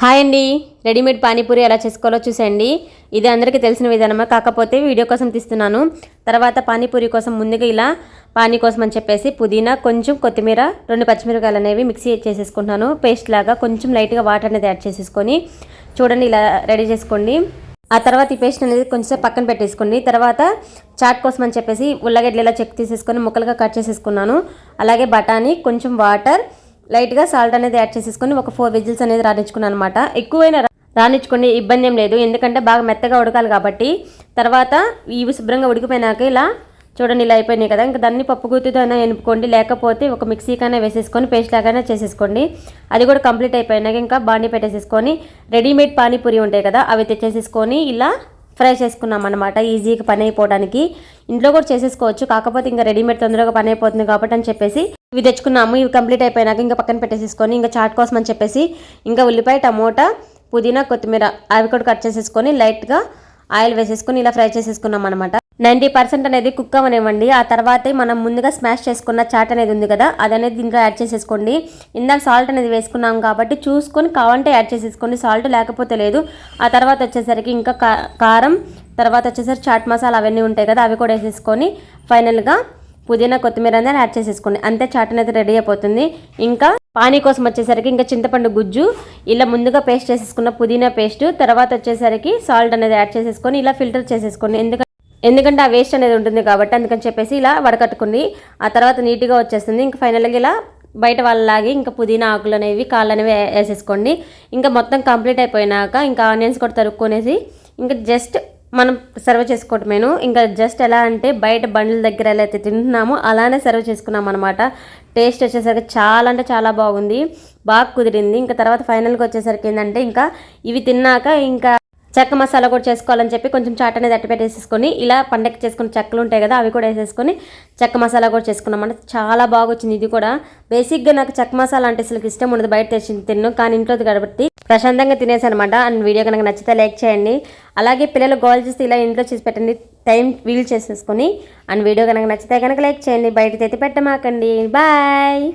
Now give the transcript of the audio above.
Hi అండి, readymade panipuri ఎలా చేసుకోవాలో చూసేయండి. ఇది అందరికీ తెలిసిన విధానమే, కాకపోతే వీడియో కోసం తీస్తున్నాను. తర్వాత పానీపూరి కోసం ముందుగా ఇలా పానీ కోసం అని చెప్పేసి పుదీనా, కొంచెం కొత్తిమీర, 2 పచ్చిమిరపకాయలు అనేవి మిక్సీ చేసేసుకుంటున్నాను. పేస్ట్ లాగా కొంచెం లైట్గా వాటర్ అనేది యాడ్ చేసేసుకొని చూడండి ఇలా రెడీ చేసుకోండి. ఆ తర్వాత ఈ పేస్ట్ అనేది కొంచెం పక్కన పెట్టేసుకోండి. తర్వాత చాట్ కోసం అని చెప్పేసి ఉల్లగడ్డలు ఇలా చెక్ తీసేసుకొని ముక్కలుగా కట్ చేసేసుకున్నాను. అలాగే బఠానీ, కొంచెం వాటర్, లైట్గా సాల్ట్ అనేది యాడ్ చేసేసుకొని ఒక 4 విజిల్స్ అనేది రానిచ్చుకున్నాను అనమాట. ఎక్కువైనా రానిచ్చుకోండి, ఇబ్బంది ఏం లేదు, ఎందుకంటే బాగా మెత్తగా ఉడకాలి కాబట్టి. తర్వాత ఇవి శుభ్రంగా ఉడికిపోయినాక ఇలా చూడండి ఇలా అయిపోయినాయి కదా. ఇంకా దాన్ని పప్పు గుత్తితో అయినా ఎనుపుకోండి, లేకపోతే ఒక మిక్సీకైనా వేసేసుకొని పేస్ట్ లాగానే చేసేసుకోండి. అది కూడా కంప్లీట్ అయిపోయినాక ఇంకా బాండి పెట్టేసేసుకొని రెడీమేడ్ పానీపూరి ఉంటాయి కదా, అవి తెచ్చేసేసుకొని ఇలా ఫ్రై చేసుకున్నాం అనమాట. ఈజీగా పని అయిపోవడానికి ఇంట్లో కూడా చేసేసుకోవచ్చు, కాకపోతే ఇంకా రెడీమేడ్ తొందరగా పని అయిపోతుంది కాబట్టి అని చెప్పేసి ఇవి తెచ్చుకున్నాము. ఇవి కంప్లీట్ అయిపోయినాక ఇంకా పక్కన పెట్టేసేసుకొని ఇంకా చాట్ కోసం అని చెప్పేసి ఇంకా ఉల్లిపాయ, టమోటా, పుదీనా, కొత్తిమీర అవి కూడా కట్ చేసేసుకొని లైట్గా ఆయిల్ వేసేసుకొని ఇలా ఫ్రై చేసేసుకున్నాం అనమాట. 90% అనేది కుక్ అవనివ్వండి. ఆ తర్వాతే మనం ముందుగా స్మాష్ చేసుకున్న చాట్ అనేది ఉంది కదా, అది అనేది దీంట్లో యాడ్ చేసేసుకోండి. ఇందాక సాల్ట్ అనేది వేసుకున్నాం కాబట్టి చూసుకొని కావాలంటే యాడ్ చేసేసుకోండి, సాల్ట్ లేకపోతే లేదు. ఆ తర్వాత వచ్చేసరికి ఇంకా కారం, తర్వాత వచ్చేసరికి చాట్ మసాలా అవన్నీ ఉంటాయి కదా, అవి కూడా వేసేసుకొని ఫైనల్గా పుదీనా, కొత్తిమీర అనేది యాడ్ చేసేసుకోండి. అంతే చాట్ అనేది రెడీ అయిపోతుంది. ఇంకా పానీ కోసం వచ్చేసరికి ఇంకా చింతపండు గుజ్జు ఇలా ముందుగా పేస్ట్ చేసేసుకున్న పుదీనా పేస్ట్, తర్వాత వచ్చేసరికి సాల్ట్ అనేది యాడ్ చేసేసుకొని ఇలా ఫిల్టర్ చేసేసుకోండి. ఎందుకంటే ఆ వేస్ట్ అనేది ఉంటుంది కాబట్టి అందుకని చెప్పేసి ఇలా వడకట్టుకుని ఆ తర్వాత నీట్గా వచ్చేస్తుంది. ఇంకా ఫైనల్గా ఇలా బయట వాళ్ళలాగి ఇంకా పుదీనా ఆకులు అనేవి కాళ్ళు అనేవి వేసేసుకోండి. ఇంకా మొత్తం కంప్లీట్ అయిపోయినాక ఇంకా ఆనియన్స్ కూడా తరుక్కునేసి ఇంకా జస్ట్ మనం సర్వ్ చేసుకోవటమేను. ఇంకా జస్ట్ ఎలా అంటే బయట బండ్ల దగ్గర ఎలా అయితే తింటున్నామో అలానే సర్వ్ చేసుకున్నాం అనమాట. టేస్ట్ వచ్చేసరికి చాలా అంటే చాలా బాగుంది, బాగా కుదిరింది. ఇంకా తర్వాత ఫైనల్గా వచ్చేసరికి ఏంటంటే ఇంకా ఇవి తిన్నాక ఇంకా చెక్క మసాలా కూడా చేసుకోవాలని చెప్పి కొంచెం చాట్ అనేది అట్టి పెట్టేసేసుకొని ఇలా పండగకి చేసుకున్న చెక్కలు ఉంటాయి కదా, అవి కూడా వేసేసుకొని చెక్క మసాలా కూడా చేసుకున్నాం అంటే చాలా బాగా వచ్చింది. ఇది కూడా బేసిక్గా నాకు చెక్క మసాలా అంటే అసలు ఇష్టం ఉండదు, బయట తెచ్చి తిన్ను, కానీ ఇంట్లోది కాబట్టి ప్రశాంతంగా తినేసి అనమాట. అండ్ వీడియో కనుక నచ్చితే లైక్ చేయండి. అలాగే పిల్లలు గోల్ చేస్తే ఇలా ఇంట్లో చేసి పెట్టండి, టైం వీల్ చేసేసుకొని. అండ్ వీడియో కనుక నచ్చితే కనుక లైక్ చేయండి, బయట తెచ్చి పెట్టమాకండి. బాయ్.